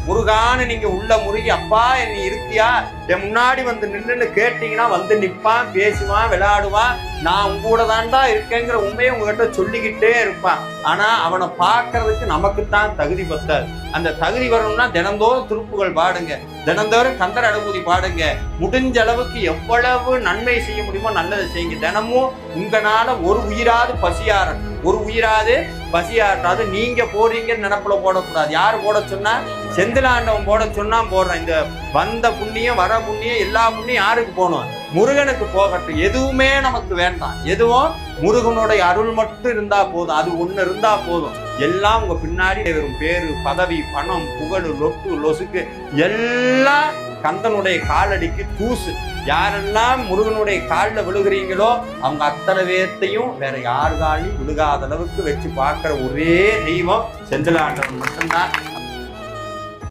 முருகான்னு நீங்க உள்ள முருகி அப்பா நீ இருக்கியா என் முன்னாடி வந்து நின்றுன்னு கேட்டீங்கன்னா வந்து நிற்பான், பேசுவான், விளையாடுவான். நான் உங்க கூட தான்டா இருக்கேங்கிற உண்மையை உங்ககிட்ட சொல்லிக்கிட்டே இருப்பான். ஆனா அவனை பார்க்கறதுக்கு நமக்குத்தான் தகுதி பத்தாது. அந்த தகுதி வரணும்னா தினந்தோறும் திருப்புகள் பாடுங்க, தினந்தோறும் கந்தர் அனுபூதி பாடுங்க. முடிஞ்ச அளவுக்கு எவ்வளவு நன்மை செய்ய முடியுமோ நல்லதை செய்யுங்க. தினமும் உங்களால ஒரு உயிராது பசியாரட்டும், ஒரு உயிராது பசியாட்டாது. நீங்க போறீங்கன்னு நினப்புல போடக்கூடாது. யாரு போட சொன்னா? செந்திலாண்டவன் போட சொன்னா போடுறேன். இந்த வந்த புண்ணியம் வர புண்ணியம் எல்லா புண்ணியம் யாருக்கு போகணும்? முருகனுக்கு போகட்டும். எதுவுமே நமக்கு வேண்டாம், எதுவும் முருகனுடைய அருள் மட்டும் இருந்தா போதும். அது ஒண்ணு இருந்தா போதும். எல்லாம் உங்க பின்னாடி வரும். பேரு, பதவி, பணம், புகழ், லொட்டு லொசுக்கு எல்லாம் கந்தனுடைய காலடிக்கு தூசு. யாரெல்லாம் முருகனுடைய காலில் விழுகிறீங்களோ அவங்க அத்தனை பேர்த்தையும் வேற யார் காலையும் விழுகாத அளவுக்கு வச்சு பார்க்கிற ஒரே தெய்வம் செந்திலாண்டவன் மட்டும்தான்.